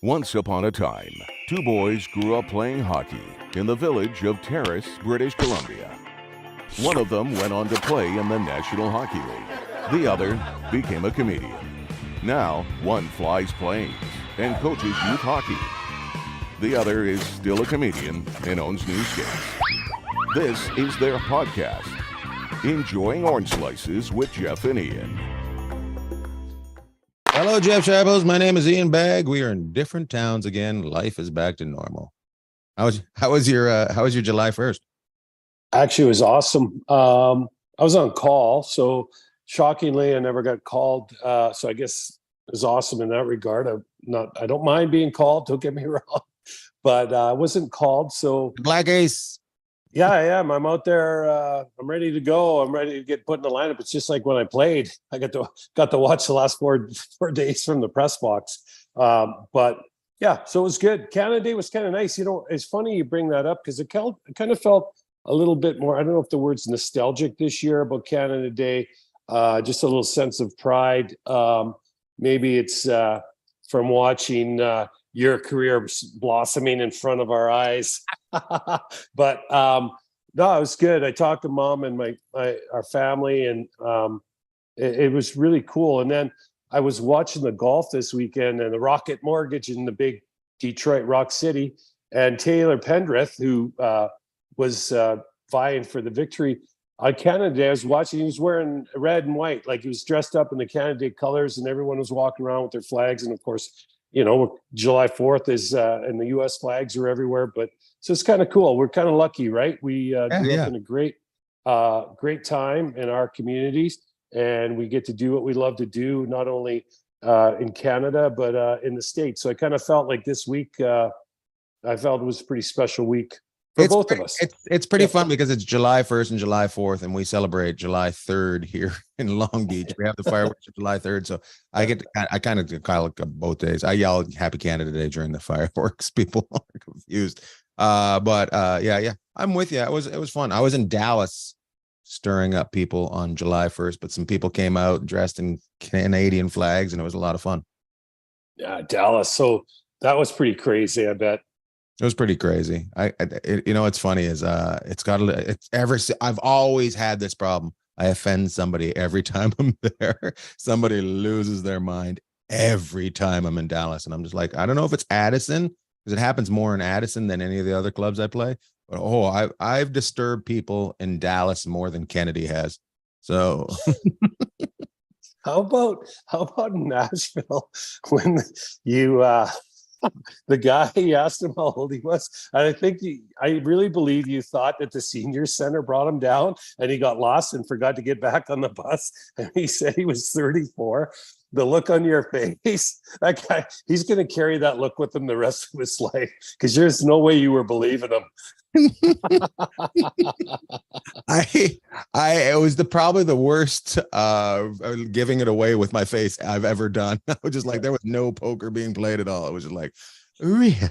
Once upon a time, two boys grew up playing hockey in the village of Terrace, British Columbia. One of them went on to play in the National Hockey League. The other became a comedian. Now, one flies planes and coaches youth hockey. The other is still a comedian and owns newsstands. This is their podcast, Enjoying Orange Slices with Jeff and Ian. Hello, Jeff Sharples. My name is Ian Bagg. We are in different towns again. Life is back to normal. How was your July 1st? Actually, it was awesome. I was on call, so shockingly, I never got called. So I guess it was awesome in that regard. I don't mind being called. Don't get me wrong, but I wasn't called. So Black Ace. yeah, I am. I'm out there. I'm ready to go. I'm ready to get put in the lineup. It's just like when I played. I got to watch the last four days from the press box. But yeah, so it was good. Canada Day was kind of nice. You know, it's funny you bring that up because it kind of felt a little bit more. I don't know if the word's nostalgic this year about Canada Day. Just a little sense of pride. Maybe it's from watching your career blossoming in front of our eyes. But no, it was good. I talked to Mom and our family, and it was really cool. And then I was watching the golf this weekend and the Rocket Mortgage in the big Detroit Rock City, and Taylor Pendrith, who was vying for the victory on Canada Day. I was watching. He was wearing red and white, like he was dressed up in the Canada Day colors, and everyone was walking around with their flags. And of course, you know, July 4th is and the U.S. flags are everywhere. But so it's kind of cool. We're kind of lucky, right? We grew up in a great time in our communities, and we get to do what we love to do, not only in Canada but in the States. So I kind of felt like this week, I felt it was a pretty special week for both of us. It's pretty fun because it's July 1st and July 4th, and we celebrate July 3rd here in Long Beach. We have the fireworks on July 3rd, so I kind of look both days. I yell Happy Canada Day during the fireworks. People are confused. Yeah, I'm with you. It was fun. I was in Dallas stirring up people on July 1st, but some people came out dressed in Canadian flags, and it was a lot of fun. Yeah, Dallas. So that was pretty crazy, I bet. It was pretty crazy. It's funny is I've always had this problem. I offend somebody every time I'm there. Somebody loses their mind every time I'm in Dallas, and I'm just like, I don't know if it's Addison, because it happens more in Addison than any of the other clubs I play. But I've disturbed people in Dallas more than Kennedy has. So how about Nashville when you the guy, he asked him how old he was, and I really believe you thought that the senior center brought him down and he got lost and forgot to get back on the bus, and he said he was 34. The look on your face, that guy, he's going to carry that look with him the rest of his life, because there's no way you were believing him. It was probably the worst giving it away with my face I've ever done. I was just like, there was no poker being played at all. It was just like, ooh, yeah.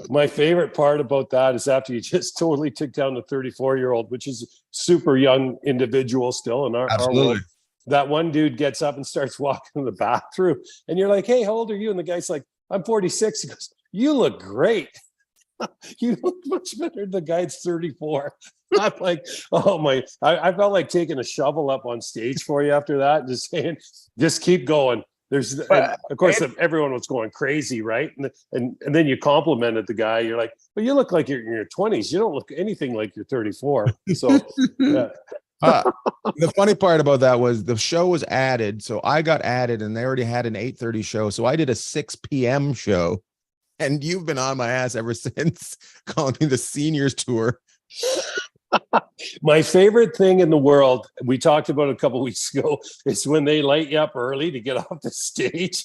My favorite part about that is after you just totally took down the 34-year-old, which is a super young individual still in our world. That one dude gets up and starts walking to the bathroom, and you're like, hey, how old are you? And the guy's like, I'm 46. He goes, you look great. You look much better than the guy's 34. I'm like, oh my, I felt like taking a shovel up on stage for you after that and just saying, just keep going. Of course, everyone was going crazy, right? And then you complimented the guy. You're like, well, you look like you're in your 20s. You don't look anything like you're 34. So yeah. The funny part about that was the show was added. So I got added and they already had an 8:30 show. So I did a 6 p.m. show. And you've been on my ass ever since, calling me the seniors tour. My favorite thing in the world, we talked about a couple of weeks ago, is when they light you up early to get off the stage.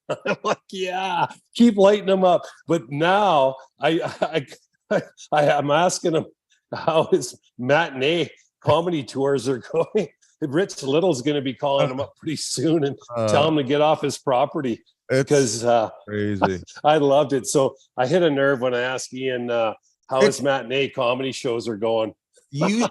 I'm like, yeah, keep lighting them up. But now I'm asking them how his matinee comedy tours are going. Rich Little's going to be calling him up pretty soon and tell him to get off his property. Because crazy. I loved it. So I hit a nerve when I asked Ian how his matinee comedy shows are going. Usually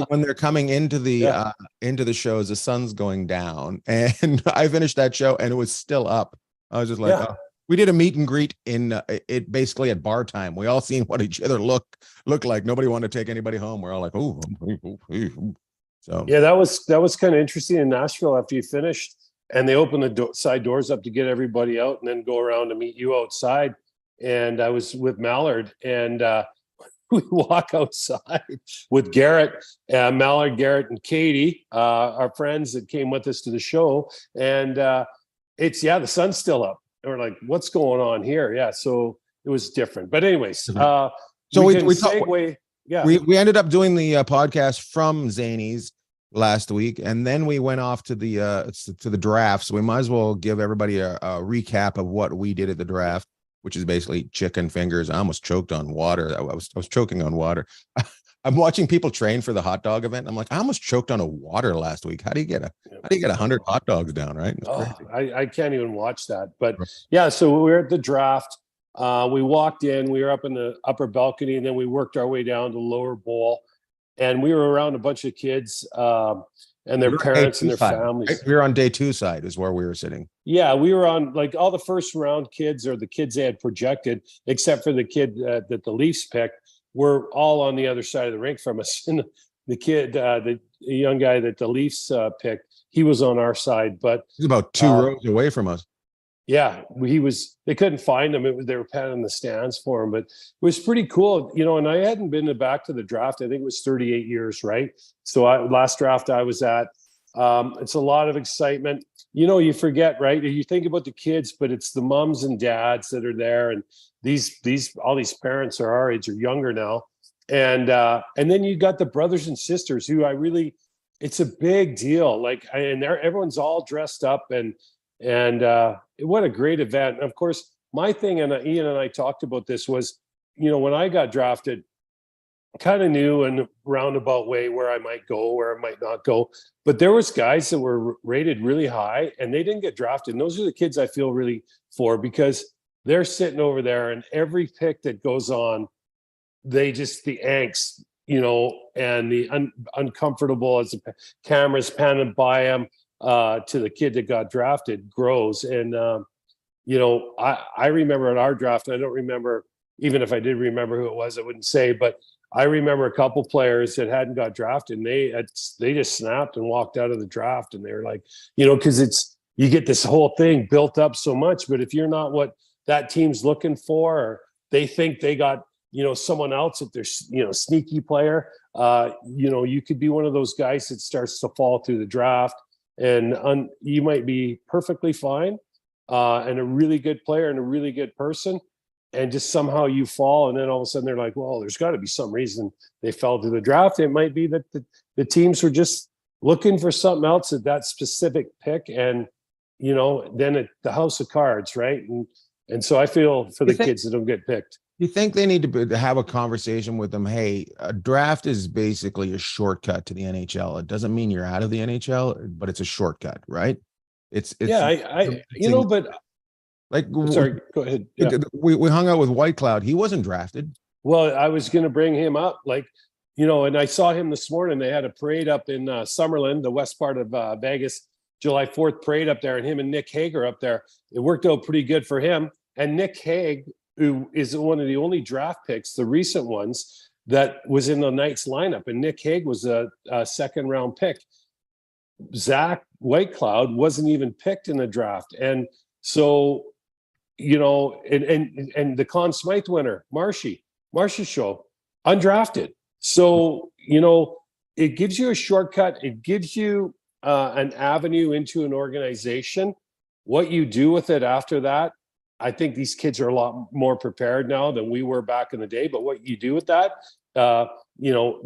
when they're coming into the shows, the sun's going down, and I finished that show and it was still up. I was just like, We did a meet and greet in it basically at bar time. We all seen what each other look like. Nobody wanted to take anybody home. We're all like, oh. So Yeah, that was kind of interesting in Nashville after you finished, and they opened the side doors up to get everybody out, and then go around to meet you outside. And I was with Mallard, and we walk outside with Garrett, Mallard, Garrett, and Katie, our friends that came with us to the show. And the sun's still up. And we're like, what's going on here? Yeah, so it was different. But anyways, so we segue. Yeah, we ended up doing the podcast from Zanies last week, and then we went off to the draft. So we might as well give everybody a recap of what we did at the draft, which is basically chicken fingers. I almost choked on water. I was choking on water. I'm watching people train for the hot dog event. I'm like, I almost choked on a water last week. How do you get 100 hot dogs down? Right? I can't even watch that. But yeah, so we were at the draft. We walked in. We were up in the upper balcony, and then we worked our way down to the lower bowl. And we were around a bunch of kids and their parents and their families. Right? We were on day 2 side is where we were sitting. Yeah, we were on like all the first round kids, or the kids they had projected, except for the kid that the Leafs picked, were all on the other side of the rink from us. And the kid, the young guy that the Leafs picked, he was on our side. But he's about 2 rows away from us. Yeah, they couldn't find him. They were patting the stands for him, but it was pretty cool, and I hadn't been back to the draft. I think it was 38 years, right? So last draft I was at, it's a lot of excitement. You forget, right? You think about the kids, but it's the moms and dads that are there. And all these parents are our age or younger now. And then you got the brothers and sisters who it's a big deal. And everyone's all dressed up and what a great event. And of course, my thing, and Ian and I talked about this, was, when I got drafted, kind of knew in a roundabout way where I might go, where I might not go. But there was guys that were rated really high and they didn't get drafted. And those are the kids I feel really for, because they're sitting over there, and every pick that goes on, the angst, and the uncomfortable as the cameras panning by them, to the kid that got drafted grows. And I remember at our draft, I don't remember, even if I did remember who it was, I wouldn't say, but I remember a couple players that hadn't got drafted, and they just snapped and walked out of the draft. And they were like, because you get this whole thing built up so much, but if you're not what that team's looking for, or they think they got someone else, if they're sneaky player, you could be one of those guys that starts to fall through the draft. And you might be perfectly fine and a really good player and a really good person, and just somehow you fall, and then all of a sudden they're like, well, there's got to be some reason they fell to the draft. It might be that the teams were just looking for something else at that specific pick, and then the house of cards, right? And so I feel for the kids that don't get picked. You think they need to have a conversation with them? Hey, a draft is basically a shortcut to the NHL. It doesn't mean you're out of the NHL, but it's a shortcut, right? But sorry, go ahead. Yeah. We hung out with White Cloud. He wasn't drafted. Well, I was going to bring him up, and I saw him this morning. They had a parade up in Summerlin, the west part of Vegas, July 4th parade up there, and him and Nick Hague are up there. It worked out pretty good for him. And Nick Hague, who is one of the only draft picks, the recent ones, that was in the Knights lineup. And Nick Hague was a second round pick. Zach Whitecloud wasn't even picked in the draft. And so, and the Conn Smythe winner, Marshy Show, undrafted. So, it gives you a shortcut. It gives you an avenue into an organization. What you do with it after that, I think these kids are a lot more prepared now than we were back in the day. But what you do with that, the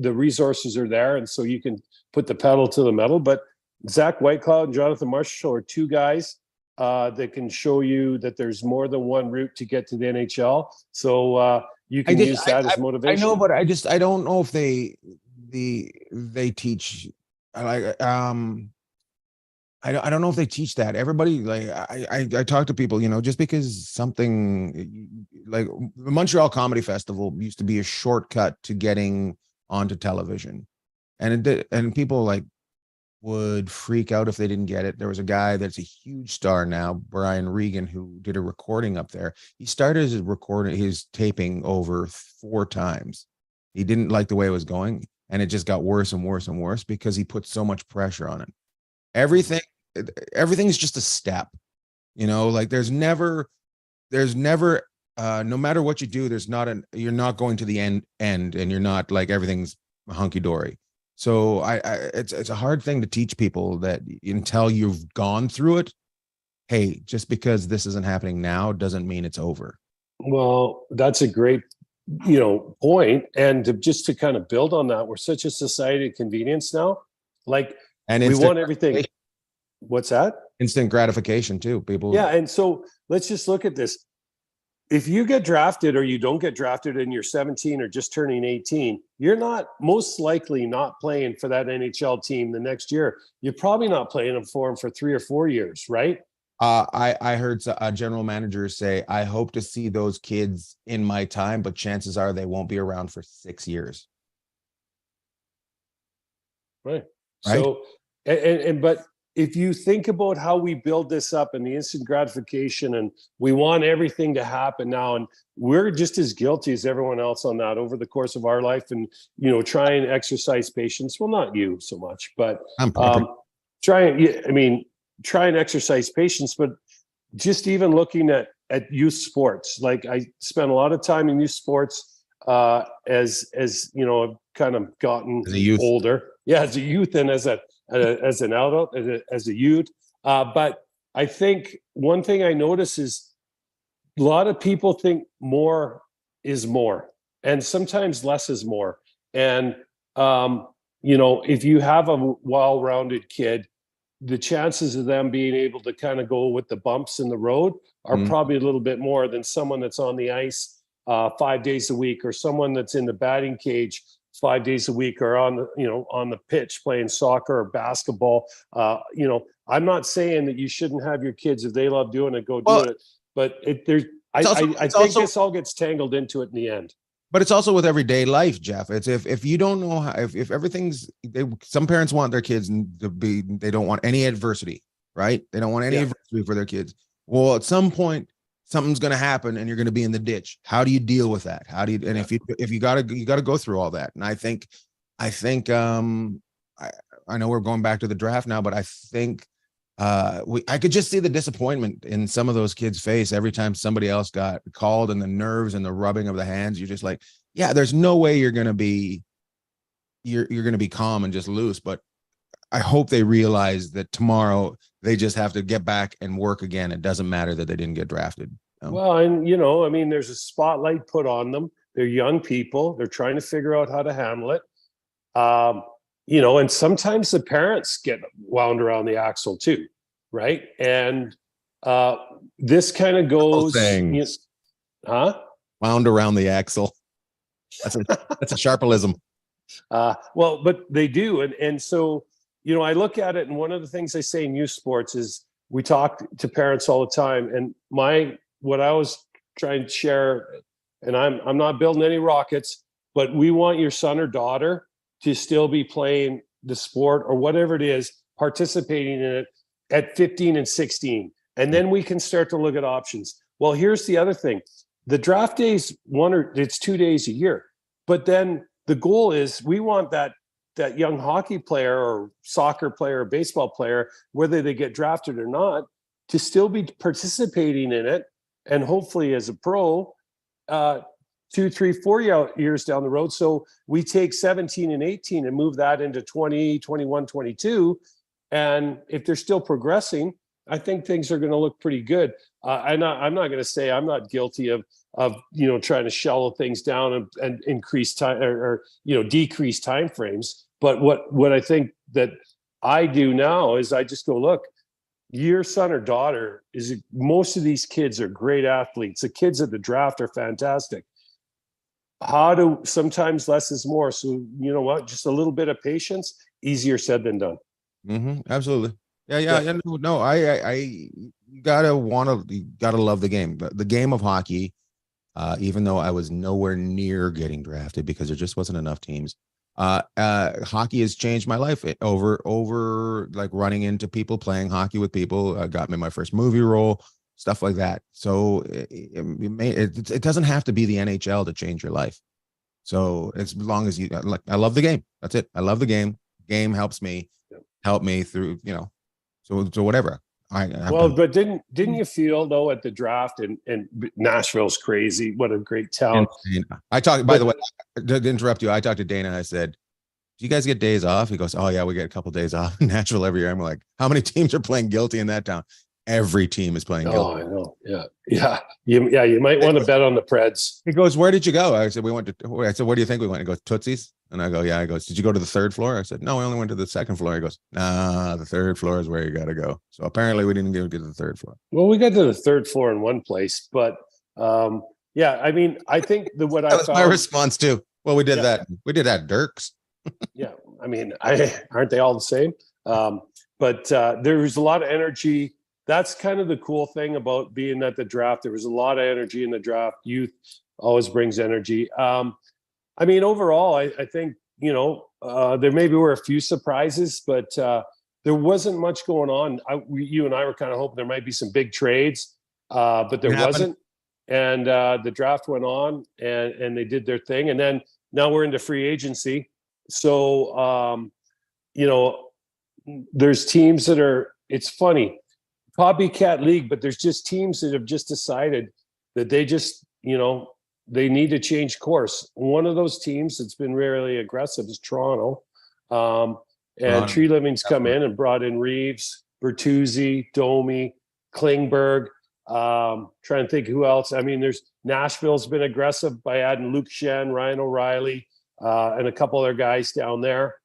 resources are there, and so you can put the pedal to the metal. But Zach Whitecloud and Jonathan Marchessault are two guys that can show you that there's more than one route to get to the NHL. So you can use that as motivation. I know, but I don't know if they teach. I don't know if they teach that. Everybody, I talk to people, just because something like the Montreal Comedy Festival used to be a shortcut to getting onto television, and people would freak out if they didn't get it. There was a guy that's a huge star now, Brian Regan, who did a recording up there. He started his taping over 4 times. He didn't like the way it was going, and it just got worse and worse and worse because he put so much pressure on it. Everything's just a step, like there's never no matter what you do, you're not going to the end, and you're not like everything's hunky dory. So it's a hard thing to teach people that until you've gone through it. Hey, just because this isn't happening now doesn't mean it's over. Well, that's a great, point. And just to kind of build on that, we're such a society of convenience now. Like, And we want everything. What's that? Instant gratification too. People. Yeah. And so let's just look at this. If you get drafted or you don't get drafted and you're 17 or just turning 18, you're not most likely not playing for that NHL team the next year. You're probably not playing for them for 3 or 4 years, right? I heard a general manager say, I hope to see those kids in my time, but chances are they won't be around for 6 years. Right. So, but if you think about how we build this up and the instant gratification, and we want everything to happen now, and we're just as guilty as everyone else on that over the course of our life, and try and exercise patience. Well, not you so much, but try and exercise patience. But just even looking at youth sports, like I spent a lot of time in youth sports as I've kind of gotten older. Yeah, as a youth and as an adult, as a youth. But I think one thing I notice is a lot of people think more is more, and sometimes less is more. And, if you have a well-rounded kid, the chances of them being able to kind of go with the bumps in the road are probably a little bit more than someone that's on the ice 5 days a week, or someone that's in the batting cage 5 days a week, or on the pitch playing soccer or basketball. I'm not saying that you shouldn't have your kids, if they love doing it, go do it. But I think this all gets tangled into it in the end. But it's also with everyday life, Jeff. It's if you don't know how, if everything's, some parents want their kids to be, they don't want any adversity, right? They don't want any adversity for their kids. Well, at some point, something's going to happen and you're going to be in the ditch. How do you deal with that? If you got to go through all that. And I think I know we're going back to the draft now, but I think I could just see the disappointment in some of those kids' face every time somebody else got called, and the nerves and the rubbing of the hands. You're just like, yeah, there's no way you're going to be calm and just loose. But I hope they realize that tomorrow they just have to get back and work again. It doesn't matter that they didn't get drafted. Well, and there's a spotlight put on them. They're young people. They're trying to figure out how to handle it. And sometimes the parents get wound around the axle too, right? And this kind of goes, wound around the axle. That's a sharpalism. Well, but they do, and so I look at it, and one of the things I say in youth sports is we talk to parents all the time, and what I was trying to share, and I'm not building any rockets, but we want your son or daughter to still be playing the sport or whatever it is, participating in it at 15 and 16. And then we can start to look at options. Well, here's the other thing. The draft day's it's 2 days a year. But then the goal is we want that young hockey player or soccer player or baseball player, whether they get drafted or not, to still be participating in it, and hopefully as a pro, 2, 3, 4 years down the road. So we take 17 and 18 and move that into 20, 21, 22. And if they're still progressing, I think things are going to look pretty good. I'm not going to say I'm not guilty of trying to shallow things down and increase time or decrease time frames. But what I think that I do now is I just go, look, your son or daughter most of these kids are great athletes. The kids at the draft are fantastic. Sometimes less is more. So you know what? Just a little bit of patience, easier said than done. Absolutely. Yeah. No, you gotta love the game. But the game of hockey, even though I was nowhere near getting drafted because there just wasn't enough teams, Hockey has changed my life over like running into people, playing hockey with people, got me my first movie role, stuff like that. So it doesn't have to be the NHL to change your life. So as long as you like, I love the game. That's it. I love the game. Game help me through, so whatever. But didn't you feel though at the draft and Nashville's crazy? What a great town. I talked, by the way, to interrupt you, I talked to Dana. I said, do you guys get days off? He goes, oh yeah, we get a couple days off in Nashville every year. I'm like, how many teams are playing guilty in that town? Every team is playing guilty. Oh, I know. Yeah. You might want to bet on the Preds. He goes, where did you go? I said, we went to, I said, where do you think we went? He goes, Tootsies. And I go, yeah. He goes, did you go to the third floor? I said, no, we only went to the second floor. He goes, nah, the third floor is where you got to go. So apparently we didn't get to the third floor. Well, we got to the third floor in one place, but yeah, I mean, I think what that was my response too. Well, we did that. We did that, Dirks. Yeah. I mean, aren't they all the same? But there was a lot of energy. That's kind of the cool thing about being at the draft. There was a lot of energy in the draft. Youth always brings energy. I mean, overall, I think, there maybe were a few surprises, but there wasn't much going on. You and I were kind of hoping there might be some big trades, but there wasn't. And the draft went on and they did their thing. And then now we're into free agency. So, there's teams that are, it's funny, copycat league, but there's just teams that have just decided that they just, they need to change course. One of those teams that's been really aggressive is Toronto. And Tree Living's come in and brought in Reeves, Bertuzzi, Domi, Klingberg. Trying to think who else. I mean, Nashville's been aggressive by adding Luke Shen, Ryan O'Reilly, and a couple other guys down there.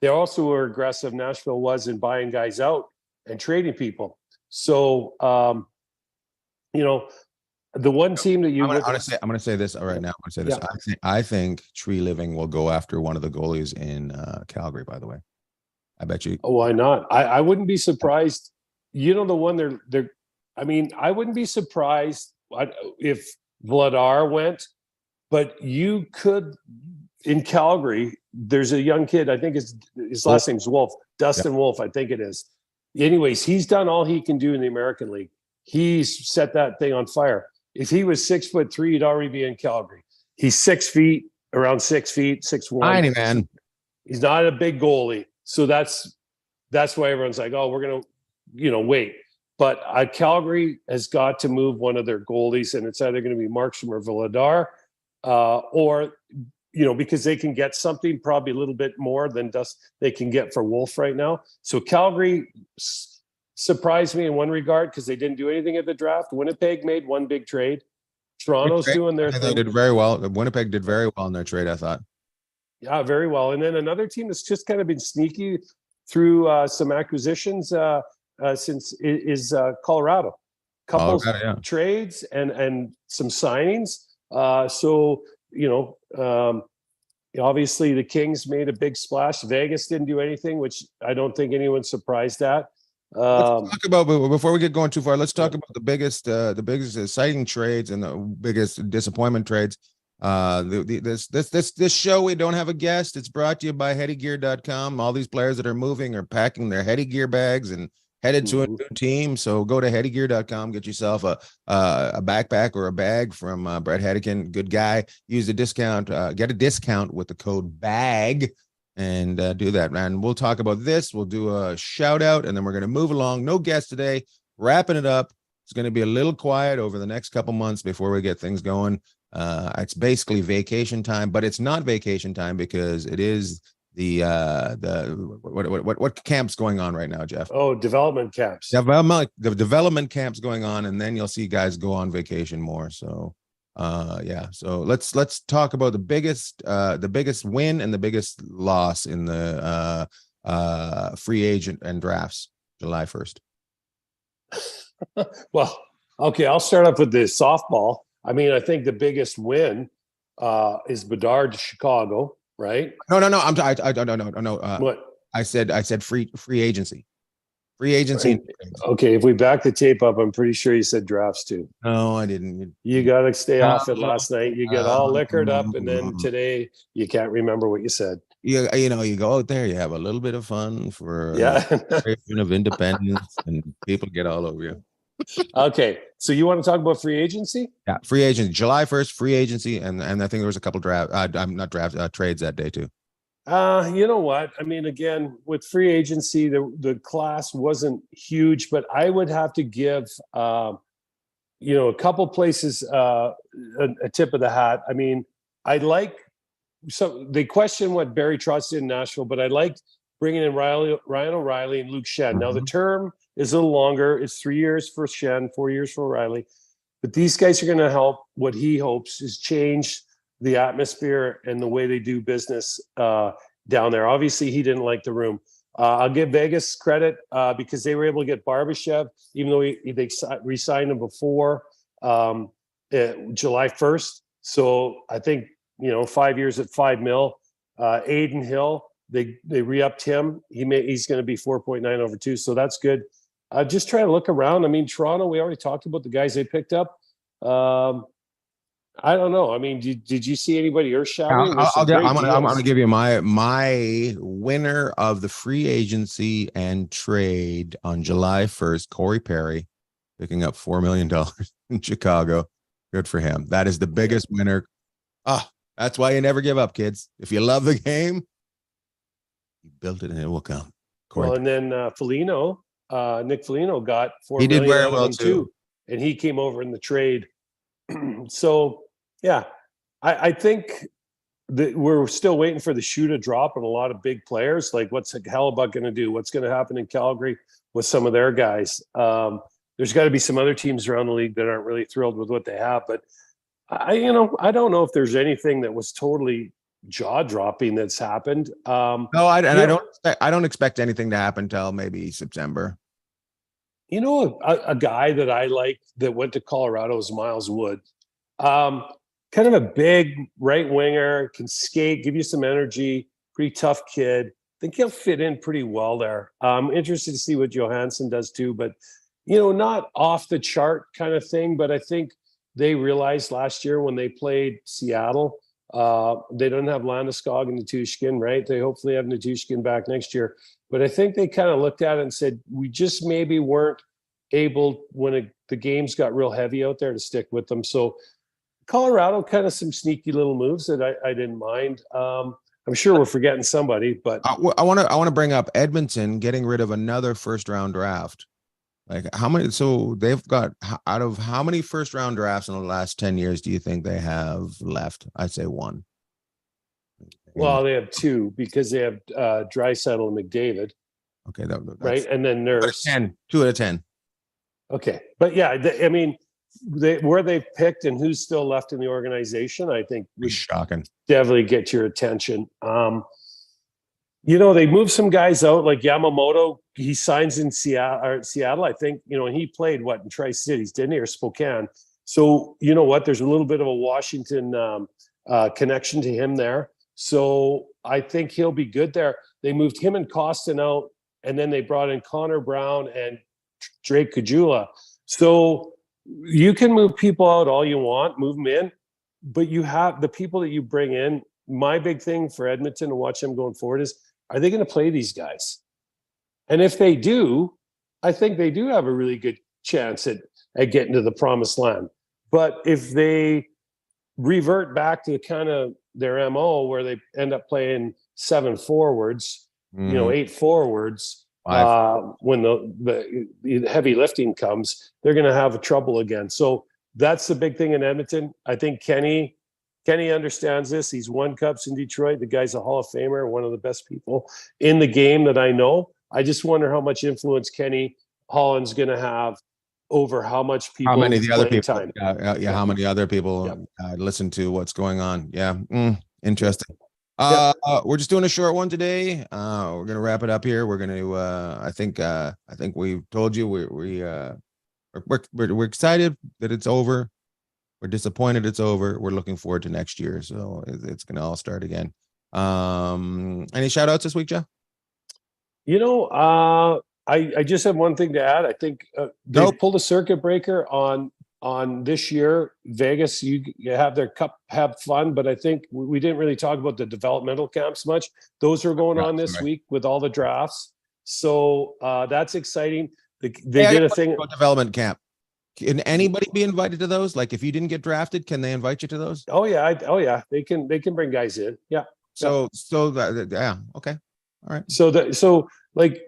They also were aggressive, Nashville was, in buying guys out and trading people. So, the one team that you I'm going to say this right now. I'm going to say this. Yeah. I think Tree Living will go after one of the goalies in Calgary, by the way. I bet you. Oh, why not? I wouldn't be surprised. The one I wouldn't be surprised if Vladar went, but you could, in Calgary, there's a young kid, I think his last name's Wolf, Dustin Wolf, I think it is. Anyways, he's done all he can do in the American League. He's set that thing on fire. If he was 6'3", he'd already be in Calgary. He's 6 feet, around 6 feet, 6'1". Tiny man. He's not a big goalie. So that's why everyone's like, oh, we're going to, wait. But Calgary has got to move one of their goalies, and it's either going to be Markstrom or Vladar, or, because they can get something probably a little bit more than they can get for Wolf right now. So Calgary surprised me in one regard because they didn't do anything at the draft. Winnipeg made one big trade. Toronto's doing their thing. They did very well. Winnipeg did very well in their trade, I thought. Yeah, very well. And then another team that's just kind of been sneaky through some acquisitions since is Colorado. Couple trades and some signings. Obviously the Kings made a big splash. Vegas didn't do anything, which I don't think anyone's surprised at. Let's talk about, before we get going too far, let's talk about the biggest exciting trades and the biggest disappointment trades. This show, we don't have a guest. It's brought to you by headygear.com. All these players that are moving are packing their Heady Gear bags and headed to a new team. So go to headygear.com, get yourself a backpack or a bag from Brett Hedican. Good guy. Use the discount, get a discount with the code BAG, and do that, man. We'll talk about this. We'll do a shout out, and then we're going to move along. No guest today. Wrapping it up. It's going to be a little quiet over the next couple months before we get things going. It's basically vacation time, but it's not vacation time because it is what camp's going on right now, Jeff? Oh, development camps. The development camps going on, and then you'll see guys go on vacation more. So so let's talk about the biggest win and the biggest loss in the free agent and drafts July 1st. Well, okay, I'll start off with the softball. I mean, I think the biggest win is Bedard to Chicago, right? No. No. What? I said free agency. Free agency. Okay, if we back the tape up, I'm pretty sure you said drafts too. No, I didn't. You got to stay off it last night. You get all liquored up, and then today you can't remember what you said. you go out there, you have a little bit of fun for the Yeah. celebration of independence, and people get all over you. Okay. So you want to talk about free agency? Yeah, free agency, July 1st, free agency, and I think there was a couple I'm not trades that day too. You know what? I mean, again, with free agency, the class wasn't huge, but I would have to give a couple places a tip of the hat. I mean, I like so they question what Barry Trotz did in Nashville, but I liked bringing in Ryan O'Reilly and Luke Shen. Now the term is a little longer; it's 3 years for Shen, 4 years for O'Reilly. But these guys are going to help. What he hopes is change the atmosphere and the way they do business down there. Obviously, he didn't like the room. I'll give Vegas credit because they were able to get Barbashev, even though they re-signed him before July 1st. So I think 5 years at $5 million. Aiden Hill, they re-upped him. He's going to be 4.9 over 2, so that's good. Just try to look around. I mean, Toronto, we already talked about the guys they picked up. I don't know. I mean, did you see anybody earth-shattering? I'm gonna give you my winner of the free agency and trade on July 1st, Corey Perry, picking up $4 million in Chicago. Good for him. That is the biggest winner. That's why you never give up, kids. If you love the game, you built it and it will come. Corey well, and then Foligno, Nick Foligno got $4 he million did very out of well him too, and he came over in the trade. So yeah, I think that we're still waiting for the shoe to drop on a lot of big players. Like, what's Hellebuck going to do? What's going to happen in Calgary with some of their guys? There's got to be some other teams around the league that aren't really thrilled with what they have. But I don't know if there's anything that was totally jaw-dropping that's happened. No, I don't expect anything to happen till maybe September. A guy that I like that went to Colorado is Miles Wood. Kind of a big right winger, can skate, give you some energy, pretty tough kid. I think he'll fit in pretty well there. I'm interested to see what Johansson does too, but not off the chart kind of thing. But I think they realized last year when they played Seattle, they don't have Landeskog and Natushkin, right? They hopefully have Natushkin back next year. But I think they kind of looked at it and said, we just maybe weren't able, when the games got real heavy out there, to stick with them. So Colorado, kind of some sneaky little moves that I didn't mind. I'm sure we're forgetting somebody, but I want to bring up Edmonton getting rid of another first round draft. Like, how many? So they've got, out of how many first round drafts in the last 10 years do you think they have left? I'd say one. Well, they have two because they have Draisaitl and McDavid. Okay, that's right, and then Nurse. 2 out of 10. Okay, but yeah, I mean, where they've picked and who's still left in the organization, I think would shocking. Definitely get your attention. They moved some guys out, like Yamamoto. He signs in Seattle, I think. And he played in Tri-Cities, didn't he, or Spokane? So you know what? There's a little bit of a Washington connection to him there. So I think he'll be good there. They moved him and Costin out, and then they brought in Connor Brown and Drake Caggiula. So you can move people out all you want, move them in, but you have the people that you bring in. My big thing for Edmonton to watch them going forward is, are they going to play these guys? And if they do, I think they do have a really good chance at getting to the promised land. But if they revert back to kind of their MO where they end up playing 7 forwards, 8 forwards, when the heavy lifting comes, they're going to have trouble again. So that's the big thing in Edmonton. I think Kenny understands this. He's won cups in Detroit. The guy's a Hall of Famer, one of the best people in the game that I know. I just wonder how much influence Kenny Holland's going to have over how much people, how many of the other people, time. How many other people listen to what's going on. Yeah. Interesting. We're just doing a short one today. We're going to wrap it up here. We're going to, I think we've told you we're excited that it's over. We're disappointed it's over. We're looking forward to next year. So it's going to all start again. Any shout outs this week, Jeff? I just have one thing to add. I think they pulled a circuit breaker on on this year, Vegas, you have their cup, have fun, but I think we didn't really talk about the developmental camps much. Those are going on this week with all the drafts. So that's exciting. They did a thing. Development camp. Can anybody be invited to those? Like if you didn't get drafted, can they invite you to those? Oh yeah. They can bring guys in. Yeah. So yeah. Okay. All right. So like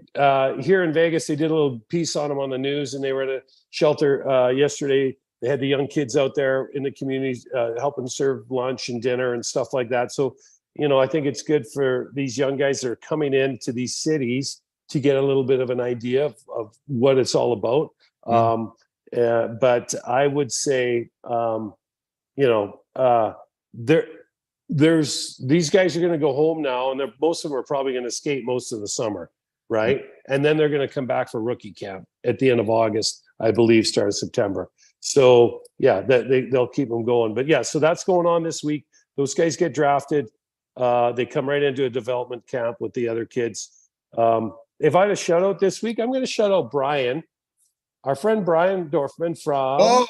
here in Vegas, they did a little piece on them on the news, and they were at a shelter yesterday. They had the young kids out there in the community helping serve lunch and dinner and stuff like that. So, I think it's good for these young guys that are coming into these cities to get a little bit of an idea of what it's all about. But I would say, there's these guys are going to go home now, and most of them are probably going to skate most of the summer, right? And then they're going to come back for rookie camp at the end of August, I believe, start of September. So yeah, they'll keep them going. But yeah, so that's going on this week. Those guys get drafted. They come right into a development camp with the other kids. If I had a shout out this week, I'm going to shout out Brian, our friend Brian Dorfman from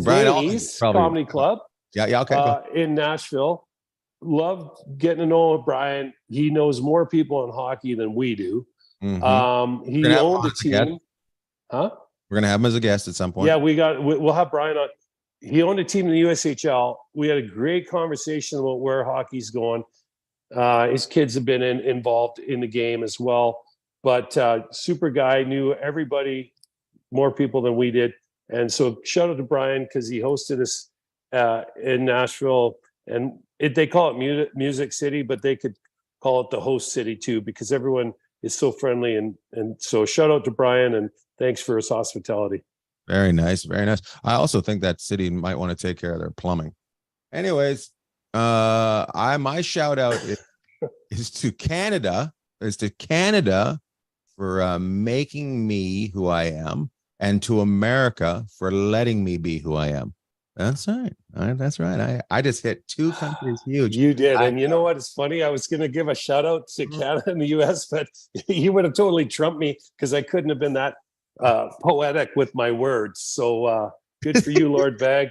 Brian Comedy Club. Yeah. Okay. In Nashville. Love getting to know Brian. He knows more people in hockey than we do. Mm-hmm. He owned the team. Huh? We're gonna have him as a guest at some point. Yeah, we'll have Brian on. He owned a team in the USHL. We had a great conversation about where hockey's going. His kids have been involved in the game as well. But super guy, knew everybody, more people than we did. And so shout out to Brian because he hosted us in Nashville. And they call it Music City, but they could call it the host city too, because everyone is so friendly. And so shout out to Brian and thanks for his hospitality. Very nice. Very nice. I also think that city might want to take care of their plumbing. Anyways, my shout out is to Canada, for making me who I am, and to America for letting me be who I am. That's right. That's right. I just hit two countries huge. You did. And you know what? It's funny. I was going to give a shout out to Canada and the US, but you would have totally trumped me because I couldn't have been that poetic with my words. So good for you, Lord Bag.